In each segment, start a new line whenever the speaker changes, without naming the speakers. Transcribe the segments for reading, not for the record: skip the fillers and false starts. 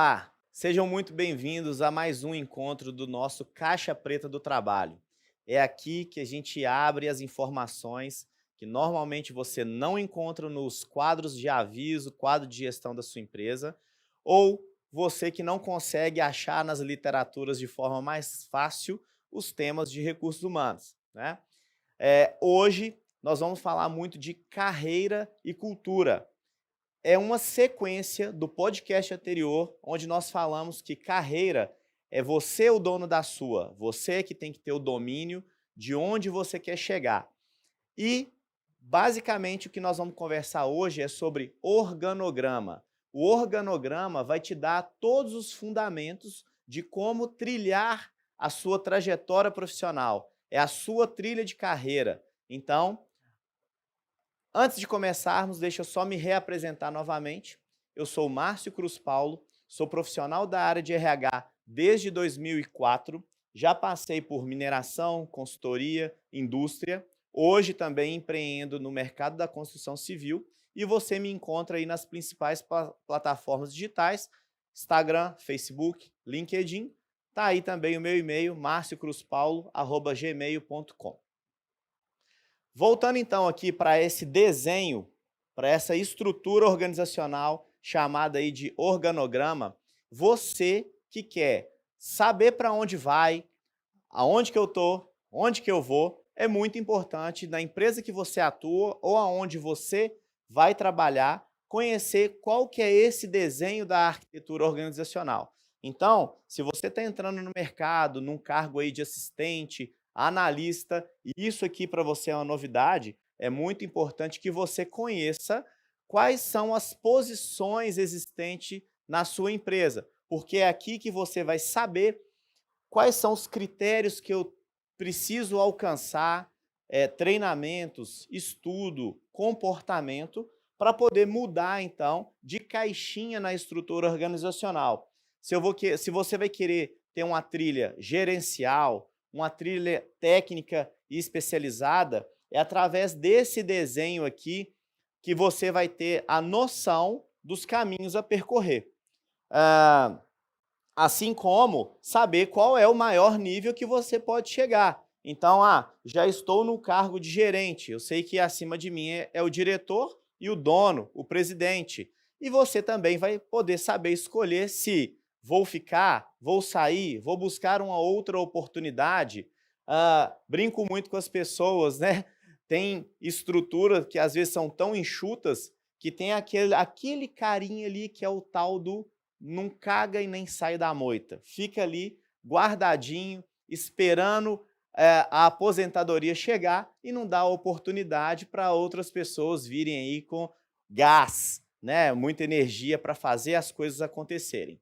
Olá, sejam muito bem-vindos a mais um encontro do nosso Caixa Preta do Trabalho. É aqui que a gente abre as informações que normalmente você não encontra nos quadros de aviso, quadro de gestão da sua empresa, ou você que não consegue achar nas literaturas de forma mais fácil os temas de recursos humanos, né? Hoje nós vamos falar muito de carreira e cultura. É uma sequência do podcast anterior, onde nós falamos que carreira é você o dono da sua, você que tem que ter o domínio de onde você quer chegar. E, basicamente, o que nós vamos conversar hoje é sobre organograma. O organograma vai te dar todos os fundamentos de como trilhar a sua trajetória profissional, é a sua trilha de carreira. Então, antes de começarmos, deixa eu só me reapresentar novamente. Eu sou Márcio Cruz Paulo, sou profissional da área de RH desde 2004, já passei por mineração, consultoria, indústria, hoje também empreendo no mercado da construção civil e você me encontra aí nas principais plataformas digitais, Instagram, Facebook, LinkedIn, tá aí também o meu e-mail, marciocruzpaulo@gmail.com. Voltando então aqui para esse desenho, para essa estrutura organizacional chamada aí de organograma, você que quer saber para onde vai, aonde que eu estou, onde que eu vou, é muito importante na empresa que você atua ou aonde você vai trabalhar, conhecer qual que é esse desenho da arquitetura organizacional. Então, se você está entrando no mercado, num cargo aí de assistente, analista, e isso aqui para você é uma novidade, é muito importante que você conheça quais são as posições existentes na sua empresa, porque é aqui que você vai saber quais são os critérios que eu preciso alcançar, treinamentos, estudo, comportamento, para poder mudar, então, de caixinha na estrutura organizacional. Se você vai querer ter uma trilha gerencial, uma trilha técnica e especializada, é através desse desenho aqui que você vai ter a noção dos caminhos a percorrer. Assim como saber qual é o maior nível que você pode chegar. Então, já estou no cargo de gerente, eu sei que acima de mim é o diretor e o dono, o presidente. E você também vai poder saber escolher se vou ficar, vou sair, vou buscar uma outra oportunidade. Brinco muito com as pessoas, né? Tem estruturas que às vezes são tão enxutas que tem aquele carinha ali que é o tal do não caga e nem sai da moita. Fica ali guardadinho, esperando a aposentadoria chegar e não dá oportunidade para outras pessoas virem aí com gás, né? Muita energia para fazer as coisas acontecerem.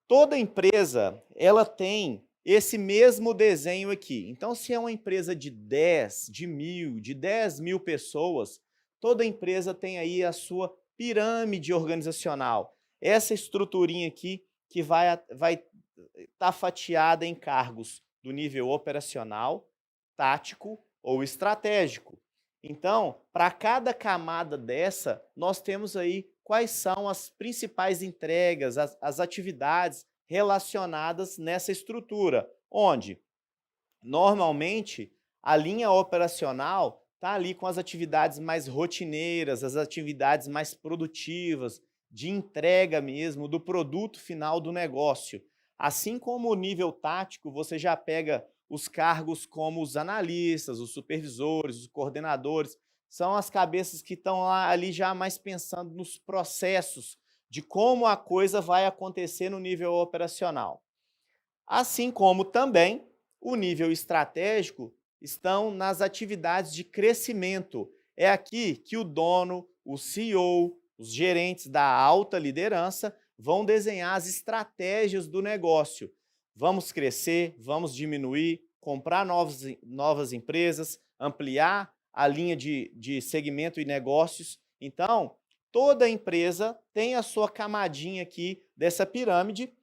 Toda empresa, ela tem esse mesmo desenho aqui. Então, se é uma empresa de 10, de 1.000, de 10.000 pessoas, toda empresa tem aí a sua pirâmide organizacional. Essa estruturinha aqui que vai estar fatiada em cargos do nível operacional, tático ou estratégico. Então, para cada camada dessa, nós temos aí quais são as principais entregas, as atividades relacionadas nessa estrutura, onde, normalmente, a linha operacional está ali com as atividades mais rotineiras, as atividades mais produtivas, de entrega mesmo do produto final do negócio. Assim como o nível tático, você já pega os cargos como os analistas, os supervisores, os coordenadores, são as cabeças que estão ali já mais pensando nos processos de como a coisa vai acontecer no nível operacional. Assim como também o nível estratégico estão nas atividades de crescimento. É aqui que o dono, o CEO, os gerentes da alta liderança vão desenhar as estratégias do negócio. Vamos crescer, vamos diminuir, comprar novas empresas, ampliar a linha de segmento e negócios. Então, toda empresa tem a sua camadinha aqui dessa pirâmide,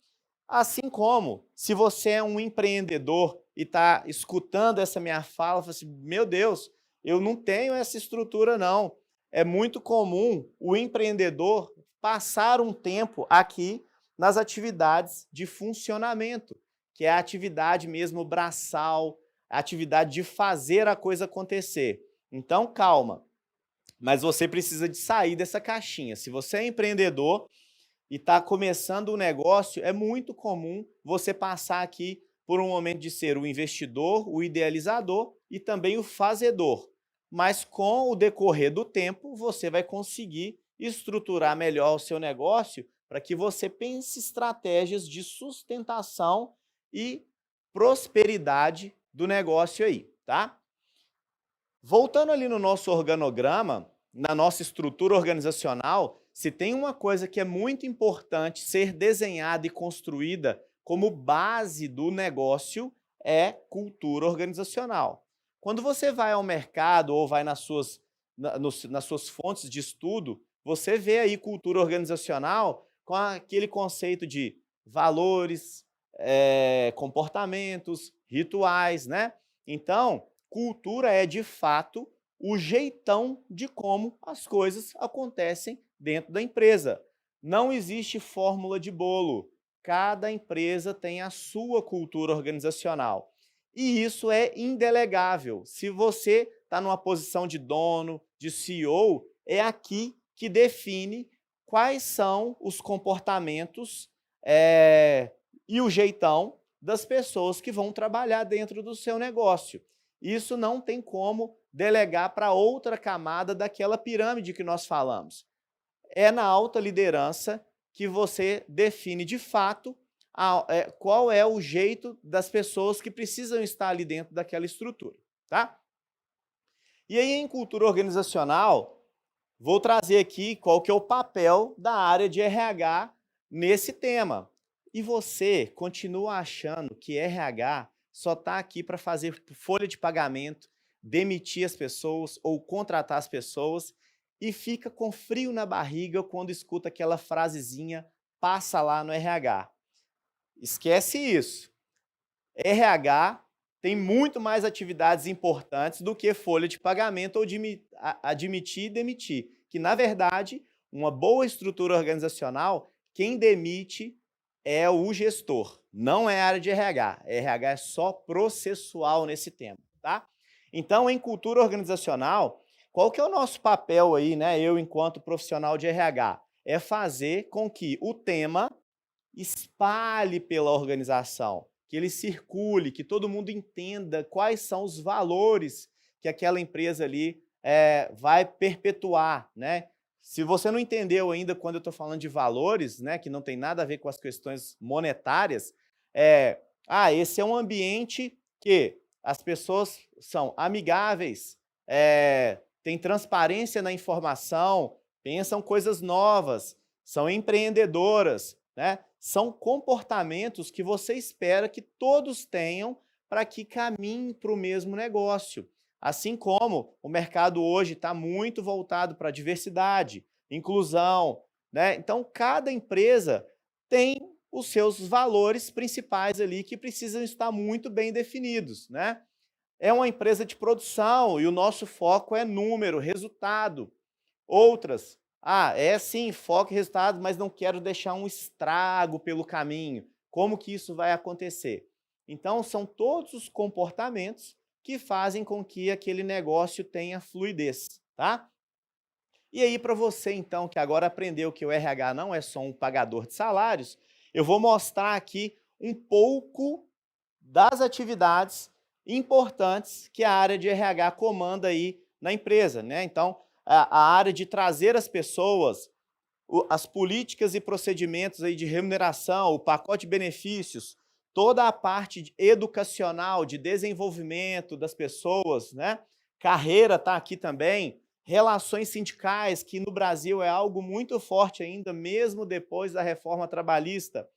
assim como, se você é um empreendedor e está escutando essa minha fala, fala assim, meu Deus, eu não tenho essa estrutura não. É muito comum o empreendedor passar um tempo aqui nas atividades de funcionamento, que é a atividade mesmo braçal, a atividade de fazer a coisa acontecer. Então, calma, mas você precisa de sair dessa caixinha. Se você é empreendedor e está começando um negócio, é muito comum você passar aqui por um momento de ser o investidor, o idealizador e também o fazedor. Mas com o decorrer do tempo, você vai conseguir estruturar melhor o seu negócio para que você pense estratégias de sustentação e prosperidade do negócio aí, tá? Voltando ali no nosso organograma, na nossa estrutura organizacional, se tem uma coisa que é muito importante ser desenhada e construída como base do negócio, é cultura organizacional. Quando você vai ao mercado ou vai nas suas fontes de estudo, você vê aí cultura organizacional com aquele conceito de valores, comportamentos, rituais, né? Então, cultura é, de fato, o jeitão de como as coisas acontecem dentro da empresa. Não existe fórmula de bolo. Cada empresa tem a sua cultura organizacional. E isso é indelegável. Se você está numa posição de dono, de CEO, é aqui que define quais são os comportamentos e o jeitão das pessoas que vão trabalhar dentro do seu negócio. Isso não tem como delegar para outra camada daquela pirâmide que nós falamos. É na alta liderança que você define de fato qual é o jeito das pessoas que precisam estar ali dentro daquela estrutura, tá? E aí, em cultura organizacional, vou trazer aqui qual que é o papel da área de RH nesse tema. E você continua achando que RH só está aqui para fazer folha de pagamento, demitir as pessoas ou contratar as pessoas e fica com frio na barriga quando escuta aquela frasezinha, passa lá no RH. Esquece isso. RH tem muito mais atividades importantes do que folha de pagamento ou admitir e demitir. Que, na verdade, uma boa estrutura organizacional, quem demite é o gestor, não é a área de RH. RH é só processual nesse tema, tá? Então, em cultura organizacional, qual que é o nosso papel aí, né? Eu, enquanto profissional de RH, é fazer com que o tema espalhe pela organização, que ele circule, que todo mundo entenda quais são os valores que aquela empresa ali vai perpetuar, né? Se você não entendeu ainda quando eu estou falando de valores, né, que não tem nada a ver com as questões monetárias, esse é um ambiente que as pessoas são amigáveis, têm transparência na informação, pensam coisas novas, são empreendedoras, né? São comportamentos que você espera que todos tenham para que caminhem para o mesmo negócio. Assim como o mercado hoje está muito voltado para a diversidade, inclusão, né? Então, cada empresa tem os seus valores principais ali que precisam estar muito bem definidos, né? É uma empresa de produção e o nosso foco é número, resultado. Outras, sim, foco em resultado, mas não quero deixar um estrago pelo caminho. Como que isso vai acontecer? Então, são todos os comportamentos que fazem com que aquele negócio tenha fluidez, tá? E aí, para você, então, que agora aprendeu que o RH não é só um pagador de salários, eu vou mostrar aqui um pouco das atividades importantes que a área de RH comanda aí na empresa, né? Então, a área de trazer as pessoas, as políticas e procedimentos aí de remuneração, o pacote de benefícios, toda a parte educacional, de desenvolvimento das pessoas, né? Carreira está aqui também, relações sindicais, que no Brasil é algo muito forte ainda, mesmo depois da reforma trabalhista.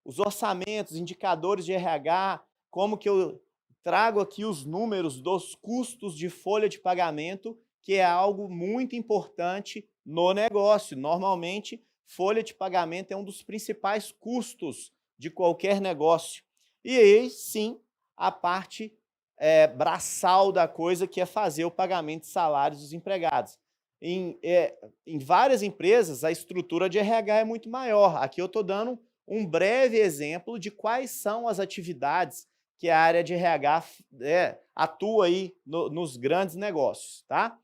Os orçamentos, indicadores de RH, como que eu trago aqui os números dos custos de folha de pagamento, que é algo muito importante no negócio. Normalmente, folha de pagamento é um dos principais custos de qualquer negócio. E aí, sim, a parte braçal da coisa, que é fazer o pagamento de salários dos empregados. Em várias empresas, a estrutura de RH é muito maior. Aqui eu estou dando um breve exemplo de quais são as atividades que a área de RH atua aí nos grandes negócios, tá?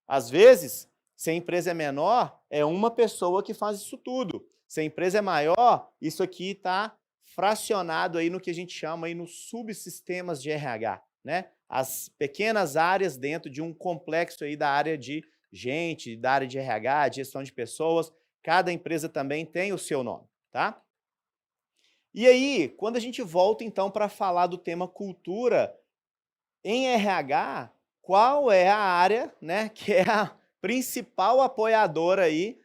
Às vezes, se a empresa é menor, é uma pessoa que faz isso tudo. Se a empresa é maior, isso aqui está fracionado aí no que a gente chama aí nos subsistemas de RH, né? As pequenas áreas dentro de um complexo aí da área de gente, da área de RH, de gestão de pessoas. Cada empresa também tem o seu nome, tá? E aí, quando a gente volta então para falar do tema cultura, em RH, qual é a área, né, que é a principal apoiadora aí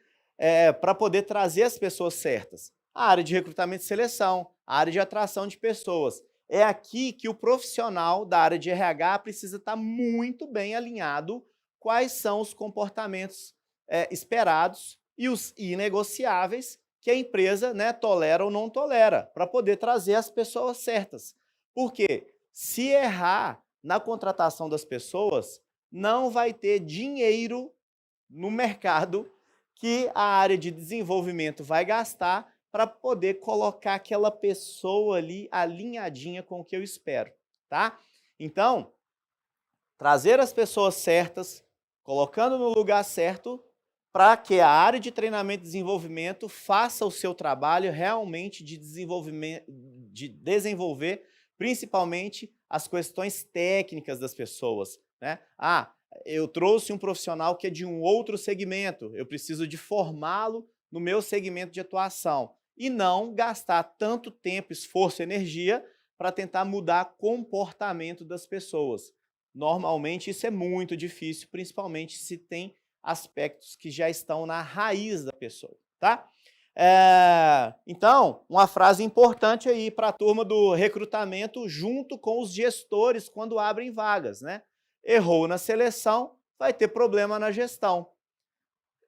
para poder trazer as pessoas certas? A área de recrutamento e seleção, a área de atração de pessoas. É aqui que o profissional da área de RH precisa estar muito bem alinhado quais são os comportamentos esperados e os inegociáveis que a empresa, né, tolera ou não tolera, para poder trazer as pessoas certas. Porque se errar na contratação das pessoas, não vai ter dinheiro no mercado que a área de desenvolvimento vai gastar para poder colocar aquela pessoa ali alinhadinha com o que eu espero, tá? Então, trazer as pessoas certas, colocando no lugar certo, para que a área de treinamento e desenvolvimento faça o seu trabalho realmente de desenvolvimento, de desenvolver principalmente as questões técnicas das pessoas, né? Ah, eu trouxe um profissional que é de um outro segmento, eu preciso de formá-lo no meu segmento de atuação e não gastar tanto tempo, esforço e energia para tentar mudar comportamento das pessoas. Normalmente isso é muito difícil, principalmente se tem aspectos que já estão na raiz da pessoa, tá? Então, uma frase importante aí para a turma do recrutamento junto com os gestores quando abrem vagas, né? Errou na seleção, vai ter problema na gestão.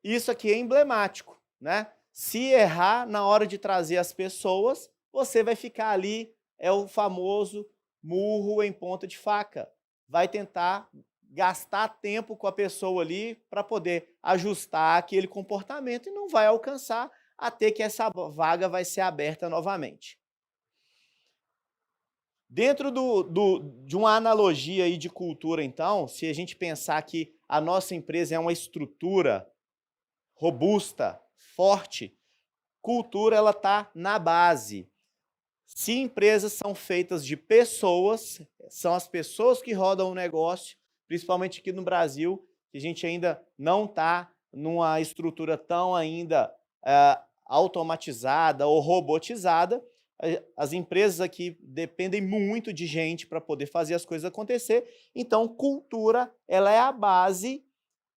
Isso aqui é emblemático, né? Se errar na hora de trazer as pessoas, você vai ficar ali, é o famoso murro em ponta de faca. Vai tentar gastar tempo com a pessoa ali para poder ajustar aquele comportamento e não vai alcançar até que essa vaga vai ser aberta novamente. Dentro de uma analogia aí de cultura, então, se a gente pensar que a nossa empresa é uma estrutura robusta, forte, cultura ela está na base. Se empresas são feitas de pessoas, são as pessoas que rodam o negócio, principalmente aqui no Brasil, que a gente ainda não está numa estrutura tão ainda automatizada ou robotizada. As empresas aqui dependem muito de gente para poder fazer as coisas acontecer. Então, cultura ela é a base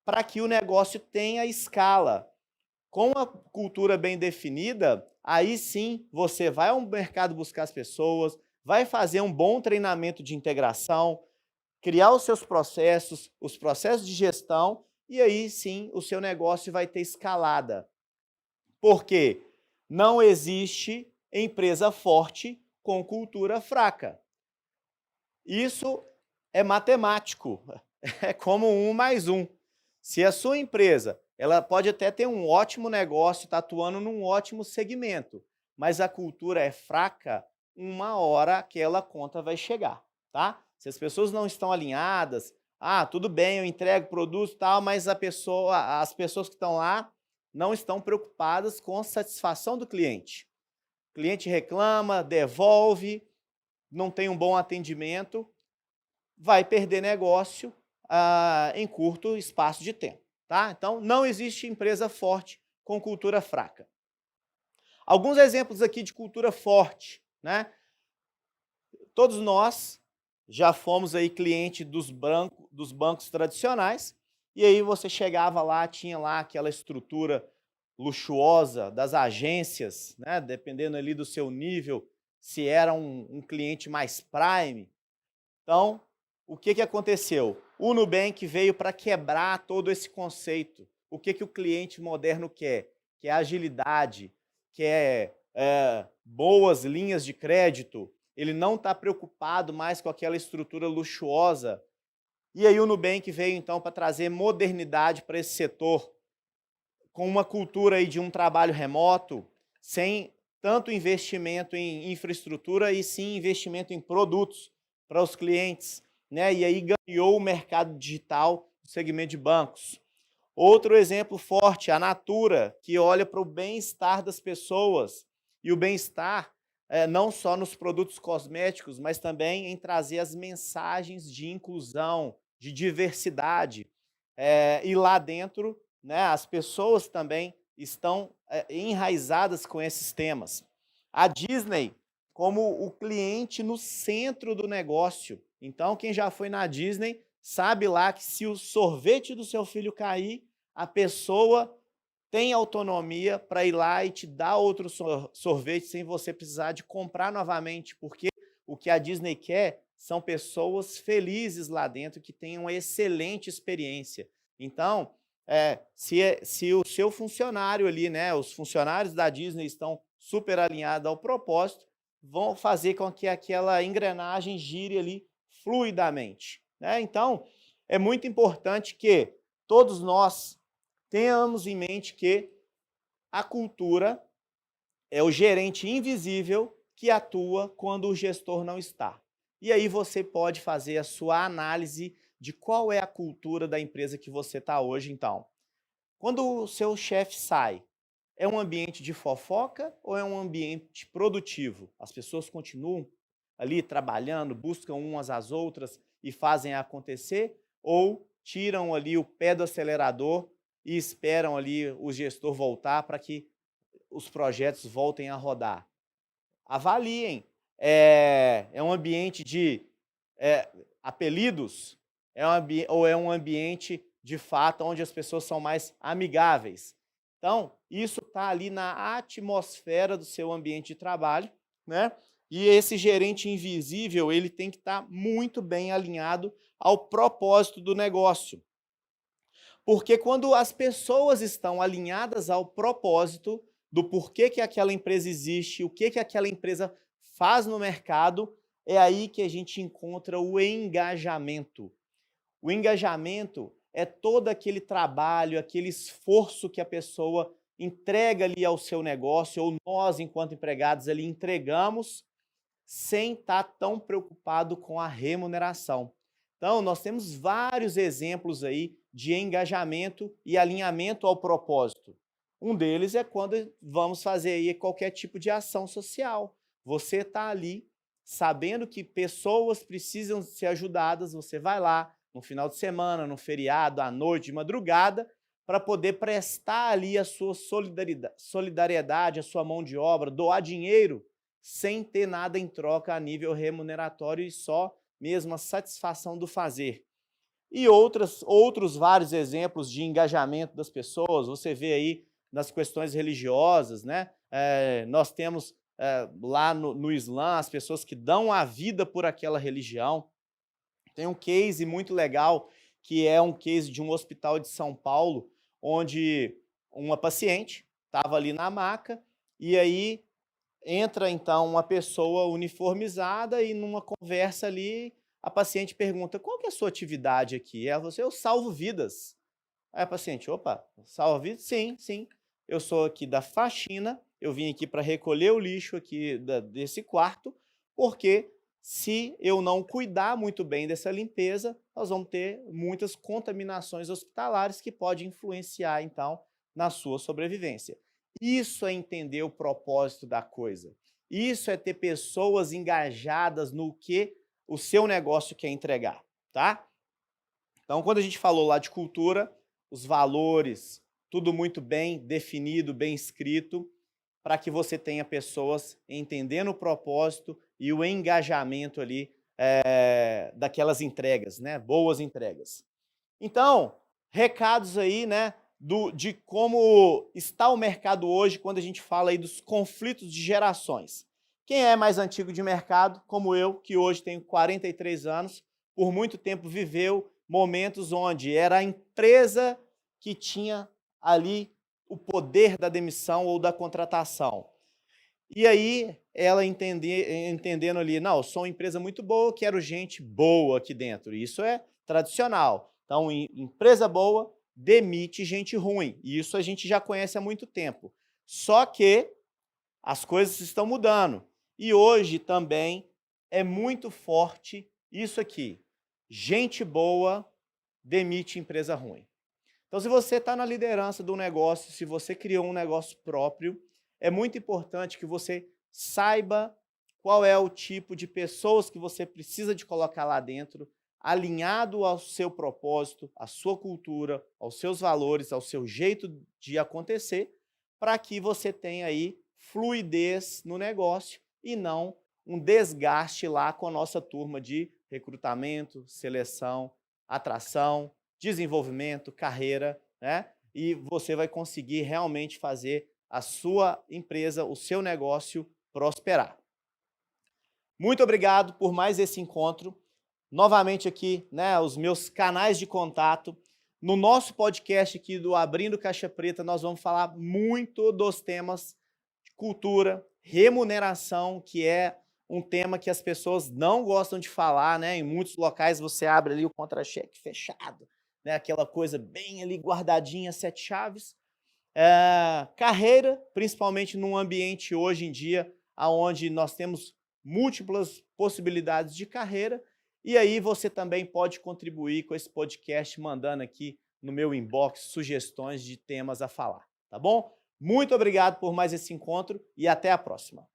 para que o negócio tenha escala. Com a cultura bem definida, aí sim você vai ao mercado buscar as pessoas, vai fazer um bom treinamento de integração, criar os seus processos, os processos de gestão, e aí sim o seu negócio vai ter escalada. Porque não existe empresa forte com cultura fraca. Isso é matemático, é como 1 mais 1. Se a sua empresa ela pode até ter um ótimo negócio, está atuando num ótimo segmento, mas a cultura é fraca, uma hora aquela conta vai chegar, tá? Se as pessoas não estão alinhadas, tudo bem, eu entrego produto e tal, mas as pessoas que estão lá não estão preocupadas com a satisfação do cliente. O cliente reclama, devolve, não tem um bom atendimento, vai perder negócio em curto espaço de tempo. Tá? Então, não existe empresa forte com cultura fraca. Alguns exemplos aqui de cultura forte, né? Todos nós já fomos aí cliente dos bancos tradicionais, e aí você chegava lá, tinha lá aquela estrutura luxuosa das agências, né? Dependendo ali do seu nível, se era um cliente mais prime. Então, o que aconteceu? O Nubank veio para quebrar todo esse conceito. O que o cliente moderno quer? Quer agilidade, quer boas linhas de crédito. Ele não está preocupado mais com aquela estrutura luxuosa. E aí o Nubank veio, então, para trazer modernidade para esse setor, com uma cultura aí de um trabalho remoto, sem tanto investimento em infraestrutura e sim investimento em produtos para os clientes, né? E aí ganhou o mercado digital no segmento de bancos. Outro exemplo forte, a Natura, que olha para o bem-estar das pessoas. E o bem-estar não só nos produtos cosméticos, mas também em trazer as mensagens de inclusão, de diversidade. E lá dentro, né, as pessoas também estão enraizadas com esses temas. A Disney, como o cliente no centro do negócio. Então, quem já foi na Disney sabe lá que se o sorvete do seu filho cair, a pessoa tem autonomia para ir lá e te dar outro sorvete sem você precisar de comprar novamente, porque o que a Disney quer são pessoas felizes lá dentro, que tenham uma excelente experiência. Então, se o seu funcionário ali, né, os funcionários da Disney estão super alinhados ao propósito, vão fazer com que aquela engrenagem gire ali fluidamente, né? Então, é muito importante que todos nós tenhamos em mente que a cultura é o gerente invisível que atua quando o gestor não está. E aí você pode fazer a sua análise de qual é a cultura da empresa que você está hoje, então. Quando o seu chefe sai, é um ambiente de fofoca ou é um ambiente produtivo? As pessoas continuam ali trabalhando, buscam umas às outras e fazem acontecer? Ou tiram ali o pé do acelerador e esperam ali o gestor voltar para que os projetos voltem a rodar? Avaliem. É um ambiente de apelidos? Ou é um ambiente, de fato, onde as pessoas são mais amigáveis? Então, isso está ali na atmosfera do seu ambiente de trabalho, né? E esse gerente invisível, ele tem que estar muito bem alinhado ao propósito do negócio. Porque quando as pessoas estão alinhadas ao propósito do porquê que aquela empresa existe, o que aquela empresa faz no mercado, é aí que a gente encontra o engajamento. O engajamento é todo aquele trabalho, aquele esforço que a pessoa entrega ali ao seu negócio, ou nós, enquanto empregados, ali entregamos sem estar tão preocupado com a remuneração. Então, nós temos vários exemplos aí de engajamento e alinhamento ao propósito. Um deles é quando vamos fazer aí qualquer tipo de ação social. Você está ali sabendo que pessoas precisam ser ajudadas, você vai lá no final de semana, no feriado, à noite, de madrugada, para poder prestar ali a sua solidariedade, a sua mão de obra, doar dinheiro, sem ter nada em troca a nível remuneratório e só mesmo a satisfação do fazer. E outros vários exemplos de engajamento das pessoas, você vê aí nas questões religiosas, né? Nós temos lá no Islã as pessoas que dão a vida por aquela religião. Tem um case muito legal, que é um case de um hospital de São Paulo, onde uma paciente estava ali na maca, e aí entra, então, uma pessoa uniformizada e numa conversa ali, a paciente pergunta, qual que é a sua atividade aqui? Ela falou assim, eu salvo vidas. Aí a paciente, opa, salva vidas? Sim, sim. Eu sou aqui da faxina, eu vim aqui para recolher o lixo aqui desse quarto, porque se eu não cuidar muito bem dessa limpeza, nós vamos ter muitas contaminações hospitalares que podem influenciar, então, na sua sobrevivência. Isso é entender o propósito da coisa. Isso é ter pessoas engajadas no que o seu negócio quer entregar, tá? Então, quando a gente falou lá de cultura, os valores, tudo muito bem definido, bem escrito, para que você tenha pessoas entendendo o propósito e o engajamento ali daquelas entregas, né? Boas entregas. Então, recados aí, né, de como está o mercado hoje quando a gente fala aí dos conflitos de gerações. Quem é mais antigo de mercado, como eu, que hoje tenho 43 anos, por muito tempo viveu momentos onde era a empresa que tinha ali o poder da demissão ou da contratação. E aí, ela entendendo ali, não, sou uma empresa muito boa, quero gente boa aqui dentro. Isso é tradicional. Então, empresa boa demite gente ruim. E isso a gente já conhece há muito tempo. Só que as coisas estão mudando. E hoje também é muito forte isso aqui. Gente boa demite empresa ruim. Então, se você está na liderança do negócio, se você criou um negócio próprio, é muito importante que você saiba qual é o tipo de pessoas que você precisa de colocar lá dentro, alinhado ao seu propósito, à sua cultura, aos seus valores, ao seu jeito de acontecer, para que você tenha aí fluidez no negócio e não um desgaste lá com a nossa turma de recrutamento, seleção, atração, desenvolvimento, carreira, né? E você vai conseguir realmente fazer a sua empresa, o seu negócio prosperar. Muito obrigado por mais esse encontro. Novamente aqui, né, os meus canais de contato. No nosso podcast aqui do Abrindo Caixa Preta, nós vamos falar muito dos temas de cultura, remuneração, que é um tema que as pessoas não gostam de falar, né? Em muitos locais você abre ali o contra-cheque fechado, né? Aquela coisa bem ali guardadinha, 7 chaves. Carreira, principalmente num ambiente hoje em dia, onde nós temos múltiplas possibilidades de carreira, e aí você também pode contribuir com esse podcast mandando aqui no meu inbox sugestões de temas a falar, tá bom? Muito obrigado por mais esse encontro e até a próxima.